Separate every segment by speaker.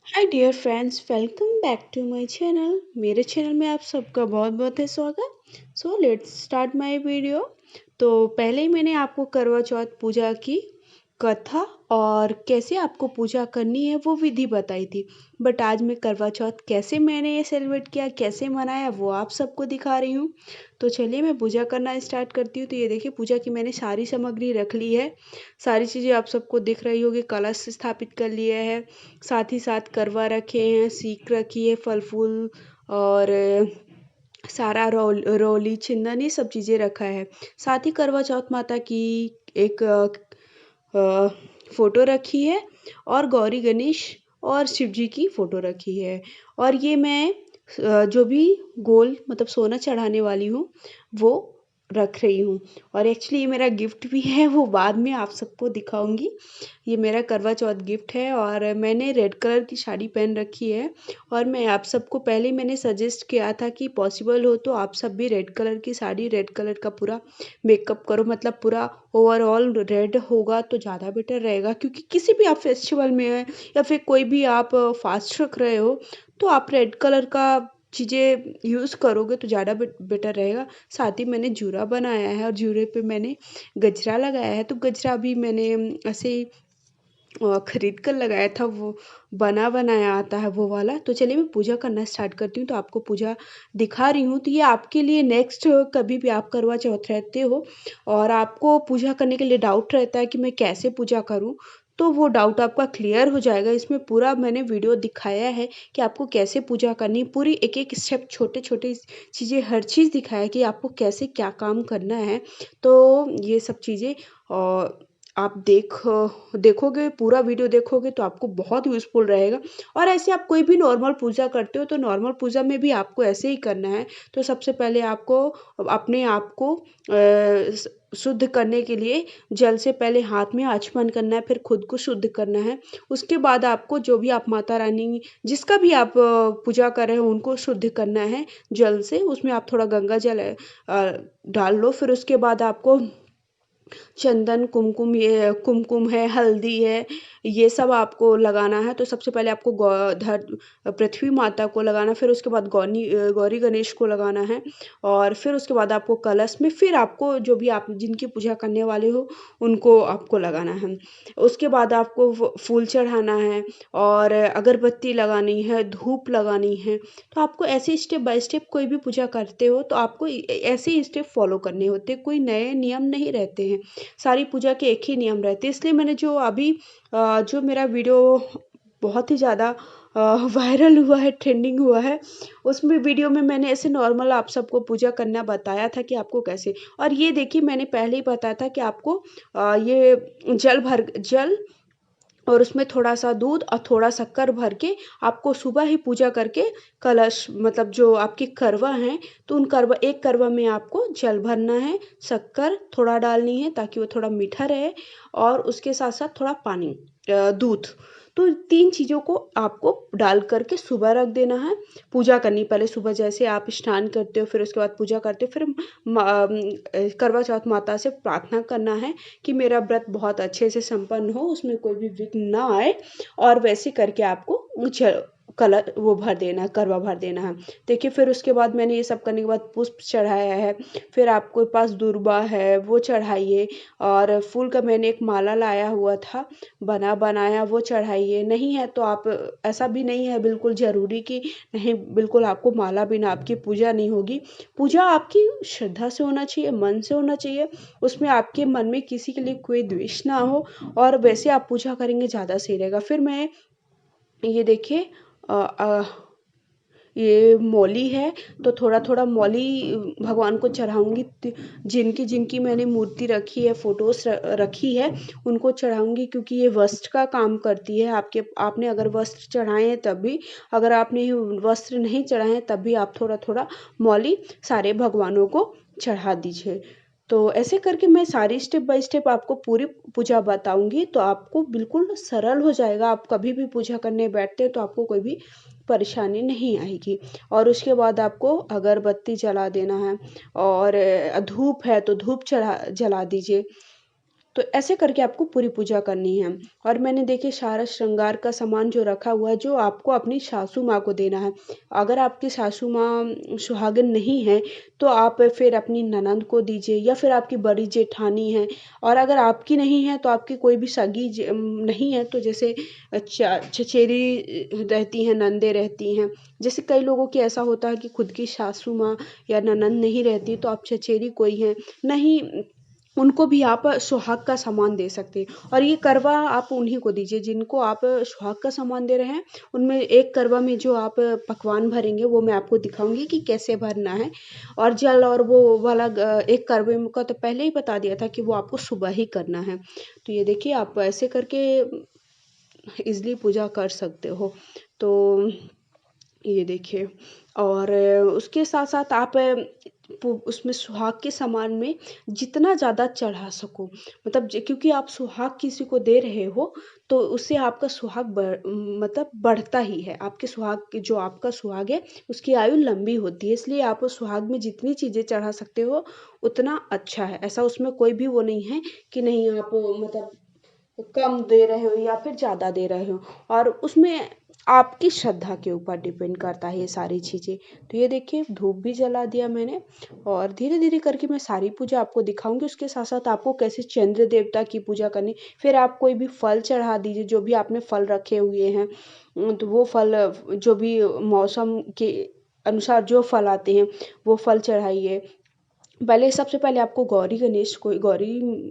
Speaker 1: Hi dear friends, welcome back to my channel. मेरे channel में आप सबका बहुत बहुत है स्वागत। So let's start my video. तो पहले ही मैंने आपको करवा चौथ पूजा की कथा और कैसे आपको पूजा करनी है वो विधि बताई थी। बट आज मैं करवा चौथ कैसे मैंने ये सेलिब्रेट किया, कैसे मनाया, वो आप सबको दिखा रही हूँ। तो चलिए मैं पूजा करना स्टार्ट करती हूँ। तो ये देखिए, पूजा की मैंने सारी सामग्री रख ली है। सारी चीज़ें आप सबको दिख रही होगी। कलश स्थापित कर लिया है, साथ ही साथ करवा रखे हैं, सीख रखी है, फल फूल और सारा रोली चंदन ये सब चीज़ें रखा है। साथ ही करवा चौथ माता की एक फोटो रखी है और गौरी गणेश और शिव जी की फोटो रखी है। और ये मैं जो भी गोल मतलब सोना चढ़ाने वाली हूँ वो रख रही हूँ। और एक्चुअली ये मेरा गिफ्ट भी है, वो बाद में आप सबको दिखाऊंगी। ये मेरा करवा चौथ गिफ्ट है और मैंने रेड कलर की साड़ी पहन रखी है। और मैं आप सबको पहले ही मैंने सजेस्ट किया था कि पॉसिबल हो तो आप सब भी रेड कलर की साड़ी, रेड कलर का पूरा मेकअप करो, मतलब पूरा ओवरऑल रेड होगा तो ज़्यादा बेटर रहेगा। क्योंकि किसी भी आप फेस्टिवल में है या फिर कोई भी आप फास्ट रख रहे हो तो आप रेड कलर का चीज़ें यूज़ करोगे तो ज़्यादा बेटर रहेगा। साथ ही मैंने जूड़ा बनाया है और जूड़े पे मैंने गजरा लगाया है। तो गजरा भी मैंने ऐसे ही खरीद कर लगाया था, वो बना बनाया आता है वो वाला। तो चलिए मैं पूजा करना स्टार्ट करती हूँ। तो आपको पूजा दिखा रही हूँ। तो ये आपके लिए नेक्स्ट कभी भी आप करवा चौथ रहते हो और आपको पूजा करने के लिए डाउट रहता है कि मैं कैसे पूजा करूँ, तो वो डाउट आपका क्लियर हो जाएगा। इसमें पूरा मैंने वीडियो दिखाया है कि आपको कैसे पूजा करनी, पूरी एक एक स्टेप, छोटे छोटे चीज़ें, हर चीज़ दिखाया है कि आपको कैसे क्या काम करना है। तो ये सब चीज़ें आप देखोगे, पूरा वीडियो देखोगे तो आपको बहुत यूज़फुल रहेगा। और ऐसे आप कोई भी नॉर्मल पूजा करते हो तो नॉर्मल पूजा में भी आपको ऐसे ही करना है। तो सबसे पहले आपको अपने आप को शुद्ध करने के लिए जल से पहले हाथ में आचमन करना है, फिर खुद को शुद्ध करना है। उसके बाद आपको जो भी आप माता रानी जिसका भी आप पूजा कर रहे हो उनको शुद्ध करना है जल से। उसमें आप थोड़ा गंगा जल डाल लो। फिर उसके बाद आपको चंदन, कुमकुम, ये कुमकुम है, हल्दी है, ये सब आपको लगाना है। तो सबसे पहले आपको पृथ्वी माता को लगाना, फिर उसके बाद गौरी गणेश को लगाना है। और फिर उसके बाद आपको कलश में, फिर आपको जो भी आप जिनकी पूजा करने वाले हो उनको आपको लगाना है। उसके बाद आपको फूल चढ़ाना है और अगरबत्ती लगानी है, धूप लगानी है। तो आपको ऐसे स्टेप बाय स्टेप, कोई भी पूजा करते हो तो आपको ऐसे ही स्टेप फॉलो करने होते हैं। कोई नए नियम नहीं रहते हैं, सारी पूजा के एक ही नियम रहते हैं। इसलिए मैंने जो अभी जो मेरा वीडियो बहुत ही ज़्यादा वायरल हुआ है, ट्रेंडिंग हुआ है, उसमें वीडियो में मैंने ऐसे नॉर्मल आप सबको पूजा करना बताया था कि आपको कैसे। और ये देखिए, मैंने पहले ही बताया था कि आपको ये जल और उसमें थोड़ा सा दूध और थोड़ा शक्कर भर के आपको सुबह ही पूजा करके कलश, मतलब जो आपके करवा हैं, तो उन करवा, एक करवा में आपको जल भरना है, शक्कर थोड़ा डालनी है ताकि वो थोड़ा मीठा रहे, और उसके साथ साथ थोड़ा पानी, दूध। तो तीन चीज़ों को आपको डाल करके सुबह रख देना है। पूजा करनी पहले सुबह, जैसे आप स्नान करते हो फिर उसके बाद पूजा करते हो, फिर करवा चौथ माता से प्रार्थना करना है कि मेरा व्रत बहुत अच्छे से संपन्न हो, उसमें कोई भी विघ्न ना आए। और वैसे करके आपको कलर वो भर देना है, करवा भर देना है। देखिए, फिर उसके बाद मैंने ये सब करने के बाद पुष्प चढ़ाया है। फिर आपके पास दुर्बा है वो चढ़ाइए, और फूल का मैंने एक माला लाया हुआ था बना बनाया, वो चढ़ाइए। नहीं है तो आप, ऐसा भी नहीं है बिल्कुल ज़रूरी कि नहीं, बिल्कुल आपको माला बिना आपकी पूजा नहीं होगी। पूजा आपकी श्रद्धा से होना चाहिए, मन से होना चाहिए। उसमें आपके मन में किसी के लिए कोई द्वेष ना हो, और वैसे आप पूजा करेंगे ज़्यादा सही रहेगा। फिर मैं ये देखिए, अ, अ, ये मौली है तो थोड़ा थोड़ा मौली भगवान को चढ़ाऊंगी। जिनकी जिनकी मैंने मूर्ति रखी है, फोटोज रखी है, उनको चढ़ाऊंगी, क्योंकि ये वस्त्र का काम करती है। आपने अगर वस्त्र चढ़ाए हैं तब भी, अगर आपने वस्त्र नहीं चढ़ाए हैं तब भी आप थोड़ा थोड़ा मौली सारे भगवानों को चढ़ा दीजिए। तो ऐसे करके मैं सारी स्टेप बाय स्टेप आपको पूरी पूजा बताऊंगी, तो आपको बिल्कुल सरल हो जाएगा। आप कभी भी पूजा करने बैठते हो तो आपको कोई भी परेशानी नहीं आएगी। और उसके बाद आपको अगरबत्ती जला देना है, और धूप है तो धूप चढ़ा जला दीजिए। तो ऐसे करके आपको पूरी पूजा करनी है। और मैंने देखिए सारा श्रृंगार का सामान जो रखा हुआ है, जो आपको अपनी सासू माँ को देना है। अगर आपकी सासू माँ सुहागिन नहीं है, तो आप फिर अपनी ननंद को दीजिए, या फिर आपकी बड़ी जेठानी है। और अगर आपकी नहीं है तो आपकी कोई भी सगी नहीं है, तो जैसे चचेरी रहती हैं, नंदे रहती हैं। जैसे कई लोगों की ऐसा होता है कि खुद की सासू माँ या ननंद नहीं रहती, तो आप चचेरी कोई हैं नहीं, उनको भी आप सुहाग का सामान दे सकते हैं। और ये करवा आप उन्हीं को दीजिए जिनको आप सुहाग का सामान दे रहे हैं। उनमें एक करवा में जो आप पकवान भरेंगे, वो मैं आपको दिखाऊंगी कि कैसे भरना है। और जल और वो वाला एक करवे का तो पहले ही बता दिया था कि वो आपको सुबह ही करना है। तो ये देखिए, आप ऐसे करके इजली पूजा कर सकते हो। तो ये देखिए, और उसके साथ साथ आप उसमें सुहाग के सामान में जितना ज़्यादा चढ़ा सको, मतलब क्योंकि आप सुहाग किसी को दे रहे हो, तो उससे आपका सुहाग मतलब बढ़ता ही है। आपके सुहाग जो आपका सुहाग है, उसकी आयु लंबी होती है। इसलिए आप उस सुहाग में जितनी चीज़ें चढ़ा सकते हो, उतना अच्छा है। ऐसा उसमें कोई भी वो नहीं है कि नहीं आप मतलब कम दे रहे हो या फिर ज़्यादा दे रहे हो। और उसमें आपकी श्रद्धा के ऊपर डिपेंड करता है ये सारी चीज़ें। तो ये देखिए, धूप भी जला दिया मैंने, और धीरे धीरे करके मैं सारी पूजा आपको दिखाऊंगी। उसके साथ साथ आपको कैसे चंद्र देवता की पूजा करनी। फिर आप कोई भी फल चढ़ा दीजिए, जो भी आपने फल रखे हुए हैं। तो वो फल जो भी मौसम के अनुसार जो फल आते हैं, वो फल चढ़ाइए। पहले सबसे पहले आपको गौरी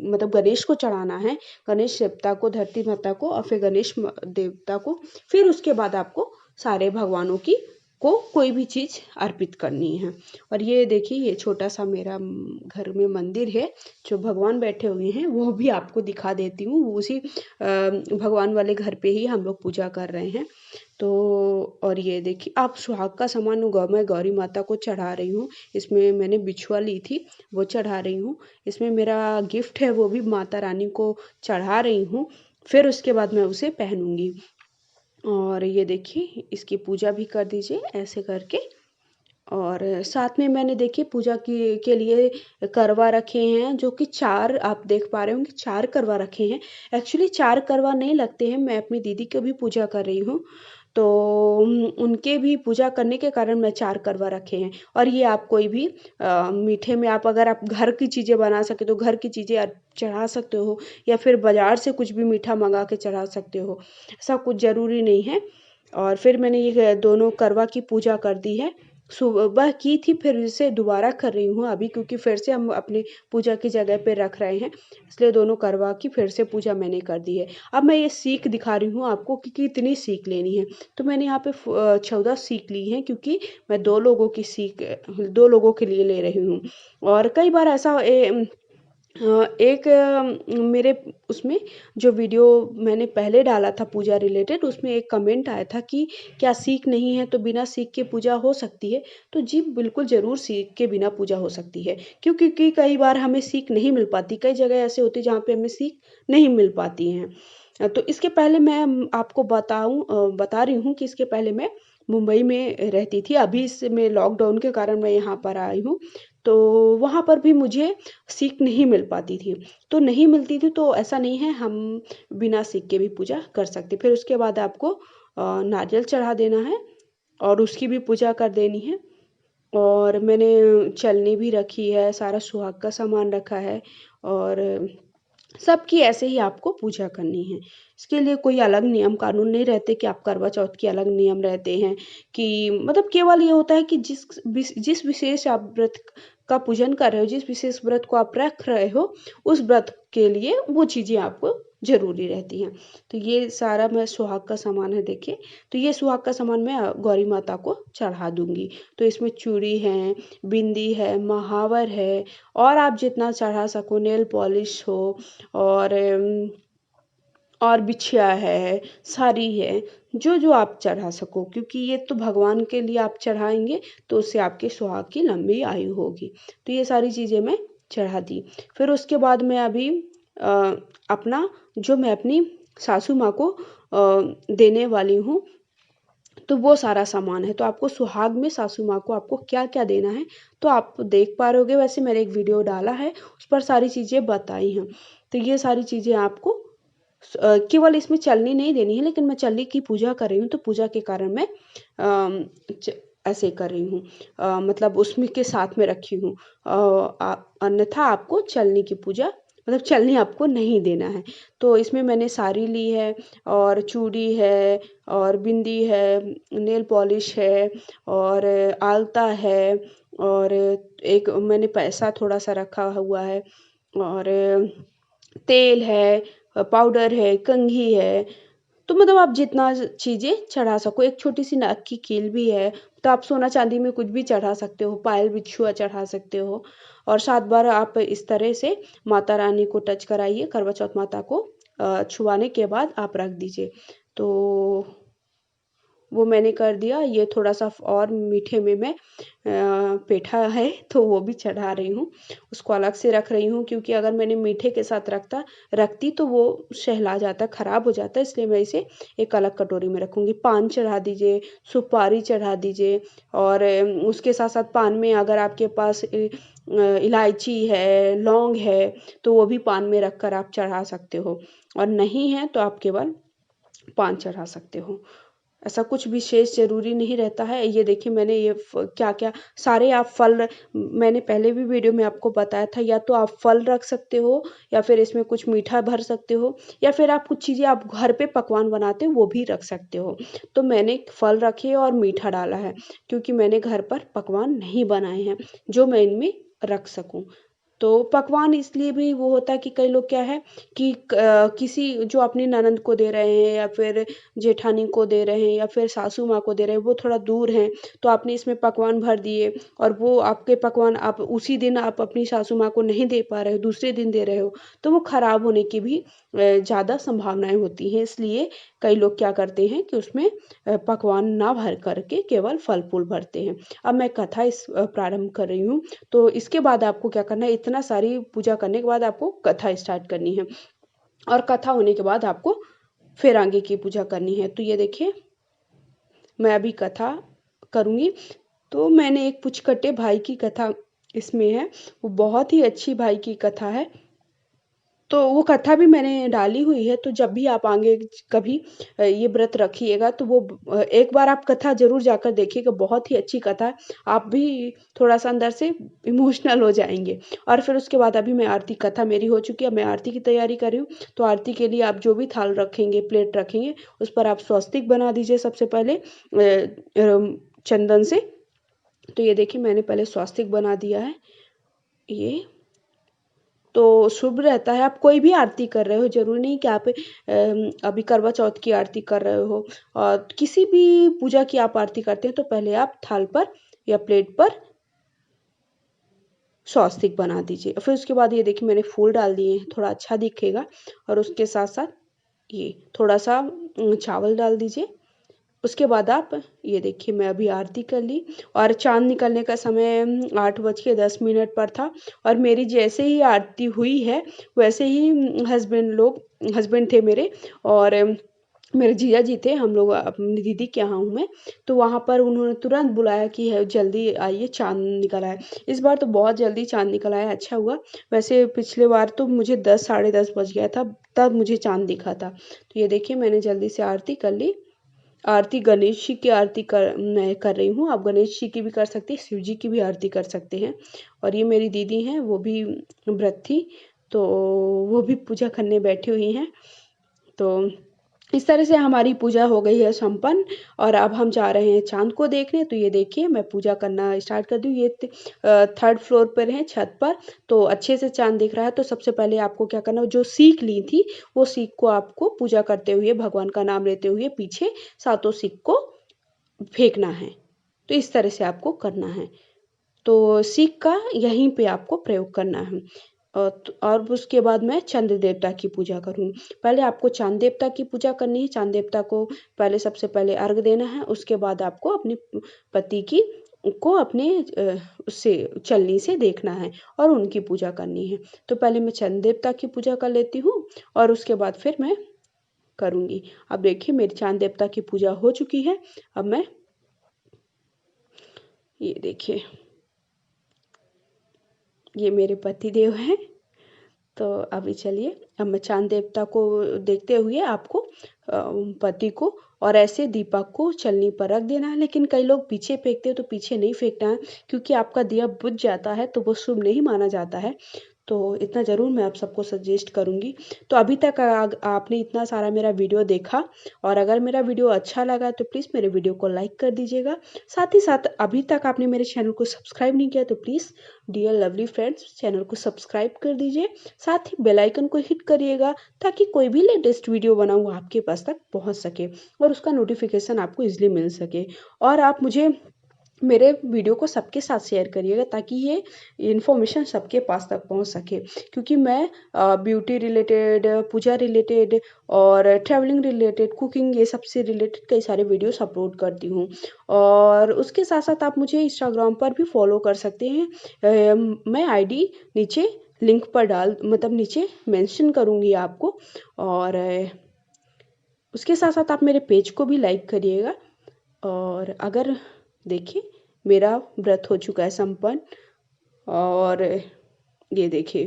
Speaker 1: मतलब गणेश को चढ़ाना है। गणेश देवता को, धरती माता को, और फिर गणेश देवता को। फिर उसके बाद आपको सारे भगवानों की को कोई भी चीज़ अर्पित करनी है। और ये देखिए, ये छोटा सा मेरा घर में मंदिर है, जो भगवान बैठे हुए हैं, वो भी आपको दिखा देती हूँ। उसी भगवान वाले घर पे ही हम लोग पूजा कर रहे हैं। तो और ये देखिए, आप सुहाग का सामान मैं गौरी माता को चढ़ा रही हूँ। इसमें मैंने बिछुआ ली थी, वो चढ़ा रही हूँ। इसमें मेरा गिफ्ट है, वो भी माता रानी को चढ़ा रही हूँ। फिर उसके बाद मैं उसे पहनूंगी। और ये देखिए, इसकी पूजा भी कर दीजिए ऐसे करके। और साथ में मैंने देखिए पूजा की के लिए करवा रखे हैं, जो कि 4 आप देख पा रहे होंगे, 4 करवा रखे हैं। एक्चुअली 4 करवा नहीं लगते हैं, मैं अपनी दीदी की भी पूजा कर रही हूँ। तो उनके भी पूजा करने के कारण मैं 4 करवा रखे हैं। और ये आप कोई भी मीठे में आप अगर आप घर की चीज़ें बना सके तो घर की चीज़ें चढ़ा सकते हो, या फिर बाज़ार से कुछ भी मीठा मंगा के चढ़ा सकते हो। ऐसा कुछ ज़रूरी नहीं है। और फिर मैंने ये दोनों करवा की पूजा कर दी है। सुबह की थी, फिर इसे दोबारा कर रही हूँ अभी, क्योंकि फिर से हम अपनी पूजा की जगह पे रख रहे हैं। इसलिए दोनों करवा की फिर से पूजा मैंने कर दी है। अब मैं ये सीख दिखा रही हूँ आपको कि कितनी सीख लेनी है। तो मैंने यहाँ पे 14 सीख ली हैं, क्योंकि मैं 2 लोगों के लिए ले रही हूँ। और कई बार ऐसा एक मेरे उसमें जो वीडियो मैंने पहले डाला था पूजा रिलेटेड, उसमें एक कमेंट आया था कि क्या सीख नहीं है तो बिना सीख के पूजा हो सकती है। तो जी बिल्कुल, ज़रूर सीख के बिना पूजा हो सकती है। क्योंकि कई बार हमें सीख नहीं मिल पाती, कई जगह ऐसे होती है जहाँ पे हमें सीख नहीं मिल पाती हैं। तो इसके पहले मैं आपको बता रही हूँ कि इसके पहले मैं मुंबई में रहती थी। अभी इसमें लॉकडाउन के कारण मैं यहाँ पर आई हूँ। तो वहाँ पर भी मुझे सीख नहीं मिल पाती थी। तो नहीं मिलती थी, तो ऐसा नहीं है, हम बिना सीख के भी पूजा कर सकते। फिर उसके बाद आपको नारियल चढ़ा देना है, और उसकी भी पूजा कर देनी है। और मैंने चलनी भी रखी है, सारा सुहाग का सामान रखा है। और सबकी ऐसे ही आपको पूजा करनी है। इसके लिए कोई अलग नियम कानून नहीं रहते कि आप करवा चौथ के अलग नियम रहते हैं, कि मतलब केवल ये होता है कि जिस विशेष आप व्रत का पूजन कर रहे हो, जिस विशेष व्रत को आप रख रहे हो, उस व्रत के लिए वो चीज़ें आपको ज़रूरी रहती हैं। तो ये सारा मैं सुहाग का सामान है, देखिए। तो ये सुहाग का सामान मैं गौरी माता को चढ़ा दूंगी। तो इसमें चूड़ी है, बिंदी है, महावर है, और आप जितना चढ़ा सको, नेल पॉलिश हो, और और बिछिया है, साड़ी है, जो जो आप चढ़ा सको, क्योंकि ये तो भगवान के लिए आप चढ़ाएंगे, तो उससे आपके सुहाग की लंबी आयु होगी। तो ये सारी चीज़ें मैं चढ़ा दी। फिर उसके बाद मैं अभी अ, अपना जो मैं अपनी सासू माँ को देने वाली हूँ, तो वो सारा सामान है। तो आपको सुहाग में सासू माँ को आपको क्या क्या देना है, तो आप देख पा रहे होगे। वैसे मैंने एक वीडियो डाला है, उस पर सारी चीज़ें बताई हैं। तो ये सारी चीज़ें आपको केवल इसमें चलनी नहीं देनी है, लेकिन मैं चलनी की पूजा कर रही हूँ तो पूजा के कारण मैं ऐसे कर रही हूँ, मतलब उसमें के साथ में रखी हूँ। अन्यथा आपको चलनी की पूजा मतलब चलनी आपको नहीं देना है। तो इसमें मैंने साड़ी ली है और चूड़ी है और बिंदी है, नेल पॉलिश है और आलता है और एक मैंने पैसा थोड़ा सा रखा हुआ है और तेल है, पाउडर है, कंघी है। तो मतलब आप जितना चीज़ें चढ़ा सको, एक छोटी सी नाक की कील भी है। तो आप सोना चांदी में कुछ भी चढ़ा सकते हो, पायल बिछुआ चढ़ा सकते हो। और 7 बार आप इस तरह से माता रानी को टच कराइए, करवा चौथ माता को छुआने के बाद आप रख दीजिए। तो वो मैंने कर दिया। ये थोड़ा सा और मीठे में मैं पेठा है तो वो भी चढ़ा रही हूँ, उसको अलग से रख रही हूँ, क्योंकि अगर मैंने मीठे के साथ रखती तो वो सहला जाता, ख़राब हो जाता है, इसलिए मैं इसे एक अलग कटोरी में रखूँगी। पान चढ़ा दीजिए, सुपारी चढ़ा दीजिए और उसके साथ साथ पान में अगर आपके पास इलायची है, लौंग है, तो वो भी पान में रख कर आप चढ़ा सकते हो, और नहीं है तो आप केवल पान चढ़ा सकते हो। ऐसा कुछ विशेष ज़रूरी नहीं रहता है। ये देखिए मैंने ये क्या-क्या सारे आप फल, मैंने पहले भी वीडियो में आपको बताया था, या तो आप फल रख सकते हो या फिर इसमें कुछ मीठा भर सकते हो, या फिर आप कुछ चीज़ें आप घर पे पकवान बनाते हो वो भी रख सकते हो। तो मैंने फल रखे और मीठा डाला है, क्योंकि मैंने घर पर पकवान नहीं बनाए हैं जो मैं इनमें रख सकूँ। तो पकवान इसलिए भी वो होता है कि कई लोग क्या है कि किसी जो अपनी ननंद को दे रहे हैं या फिर जेठानी को दे रहे हैं या फिर सासू माँ को दे रहे हैं, वो थोड़ा दूर हैं, तो आपने इसमें पकवान भर दिए और वो आपके पकवान आप उसी दिन आप अपनी सासू माँ को नहीं दे पा रहे हो, दूसरे दिन दे रहे हो, तो वो खराब होने की भी ज़्यादा संभावनाएं होती हैं। इसलिए कई लोग क्या करते हैं कि उसमें पकवान ना भर करके केवल फल फूल भरते हैं। अब मैं कथा प्रारंभ कर रही हूँ। तो इसके बाद आपको क्या करना है, इतना सारी पूजा करने के बाद आपको कथा स्टार्ट करनी है, और कथा होने के बाद आपको फिर आगे की पूजा करनी है। तो ये देखिए मैं अभी कथा करूँगी। तो मैंने एक पुचकट्टे भाई की कथा इसमें है, वो बहुत ही अच्छी भाई की कथा है। तो वो कथा भी मैंने डाली हुई है, तो जब भी आप आगे कभी ये व्रत रखिएगा तो वो एक बार आप कथा ज़रूर जाकर देखिएगा, बहुत ही अच्छी कथा है। आप भी थोड़ा-सा अंदर से इमोशनल हो जाएँगे। और फिर उसके बाद अभी मैं आरती, कथा मेरी हो चुकी है, अब मैं आरती की तैयारी कर रही हूँ। तो आरती के लिए आप जो भी थाल रखेंगे, प्लेट रखेंगे, उस पर आप स्वस्तिक बना दीजिए सबसे पहले चंदन से। तो ये देखिए मैंने पहले स्वस्तिक बना दिया है। ये तो शुभ रहता है। आप कोई भी आरती कर रहे हो, ज़रूरी नहीं कि आप अभी करवा चौथ की आरती कर रहे हो, और किसी भी पूजा की आप आरती करते हैं तो पहले आप थाल पर या प्लेट पर स्वस्तिक बना दीजिए। फिर उसके बाद ये देखिए मैंने फूल डाल दिए हैं, थोड़ा अच्छा दिखेगा। और उसके साथ साथ ये थोड़ा सा चावल डाल दीजिए। उसके बाद आप ये देखिए मैं अभी आरती कर ली, और चाँद निकलने का समय 8:10 पर था, और मेरी जैसे ही आरती हुई है वैसे ही हस्बैंड थे मेरे, और मेरे जीजा जी थे, हम लोग अपनी दीदी के यहाँ हूँ मैं, तो वहाँ पर उन्होंने तुरंत बुलाया कि है जल्दी आइए चाँद निकल आया। इस बार तो बहुत जल्दी चाँद निकल आया, अच्छा हुआ। वैसे पिछले बार तो मुझे 10 साढ़े 10 बज गया था, तब मुझे चाँद दिखा था। तो ये देखिए मैंने जल्दी से आरती कर ली। आरती गणेश जी की आरती मैं कर रही हूँ। आप गणेश जी की भी कर सकते हैं, शिव जी की भी आरती कर सकते हैं। और ये मेरी दीदी हैं, वो भी व्रत थी, तो वो भी पूजा करने बैठी हुई हैं। तो इस तरह से हमारी पूजा हो गई है संपन्न, और अब हम जा रहे हैं चाँद को देखने। तो ये देखिए मैं पूजा करना स्टार्ट कर दी हूँ। ये 3rd फ्लोर पर हैं, छत पर, तो अच्छे से चाँद दिख रहा है। तो सबसे पहले आपको क्या करना है, जो सीख ली थी वो सीख को आपको पूजा करते हुए, भगवान का नाम लेते हुए पीछे सातों सीख को फेंकना है। तो इस तरह से आपको करना है। तो सीख का यहीं पे आपको प्रयोग करना है। और उसके बाद मैं चंद्र देवता की पूजा करूँगी। पहले आपको चाँद देवता की पूजा करनी है। चाँद देवता को पहले सबसे पहले अर्घ देना है। उसके बाद आपको अपने पति की को अपने उससे चलनी से देखना है और उनकी पूजा करनी है। तो पहले मैं चंद्र देवता की पूजा कर लेती हूँ, और उसके बाद फिर मैं करूँगी। अब देखिए मेरी चाँद देवता की पूजा हो चुकी है। अब मैं ये देखिए, ये मेरे पति देव हैं। तो अभी चलिए, अब मैं चांद देवता को देखते हुए आपको पति को और ऐसे दीपक को चलनी पर रख देना है। लेकिन कई लोग पीछे फेंकते हैं, तो पीछे नहीं फेंकना है, क्योंकि आपका दिया बुझ जाता है तो वो शुभ नहीं माना जाता है। तो इतना ज़रूर मैं आप सबको सजेस्ट करूँगी। तो अभी तक आपने इतना सारा मेरा वीडियो देखा, और अगर मेरा वीडियो अच्छा लगा तो प्लीज़ मेरे वीडियो को लाइक कर दीजिएगा। साथ ही साथ अभी तक आपने मेरे चैनल को सब्सक्राइब नहीं किया तो please dear lovely friends, channel को सब्सक्राइब कर दीजिए। साथ ही बेल आइकन को हिट करिएगा, ताकि कोई भी लेटेस्ट वीडियो बनाऊँ आपके पास तक पहुँच सके और उसका नोटिफिकेशन आपको ईजिली मिल सके। और आप मुझे मेरे वीडियो को सबके साथ शेयर करिएगा, ताकि ये इन्फॉर्मेशन सबके पास तक पहुंच सके, क्योंकि मैं ब्यूटी रिलेटेड, पूजा रिलेटेड और ट्रैवलिंग रिलेटेड, कुकिंग, ये सब से रिलेटेड कई सारे वीडियोस अपलोड करती हूँ। और उसके साथ साथ आप मुझे इंस्टाग्राम पर भी फॉलो कर सकते हैं। मैं आईडी नीचे लिंक पर मतलब नीचे मेंशन करूँगी आपको। और उसके साथ साथ आप मेरे पेज को भी लाइक करिएगा। और अगर देखिए, मेरा व्रत हो चुका है संपन्न, और ये देखिए,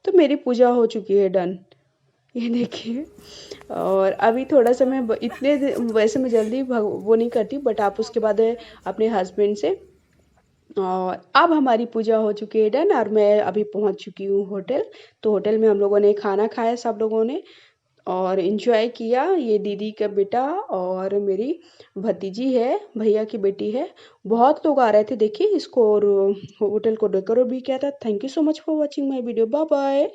Speaker 1: तो मेरी पूजा हो चुकी है डन, ये देखिए। और अभी थोड़ा सा मैं वैसे मैं जल्दी वो नहीं करती, बट आप उसके बाद अपने हस्बैंड से, और अब हमारी पूजा हो चुकी है डन, और मैं अभी पहुंच चुकी हूँ होटल। तो होटल में हम लोगों ने खाना खाया सब लोगों ने, और इन्जॉय किया। ये दीदी का बेटा और मेरी भतीजी है, भैया की बेटी है। बहुत लोग आ रहे थे देखिए इसको, और होटल को डेकोरेट भी किया था। Thank you so much for watching my video. Bye bye.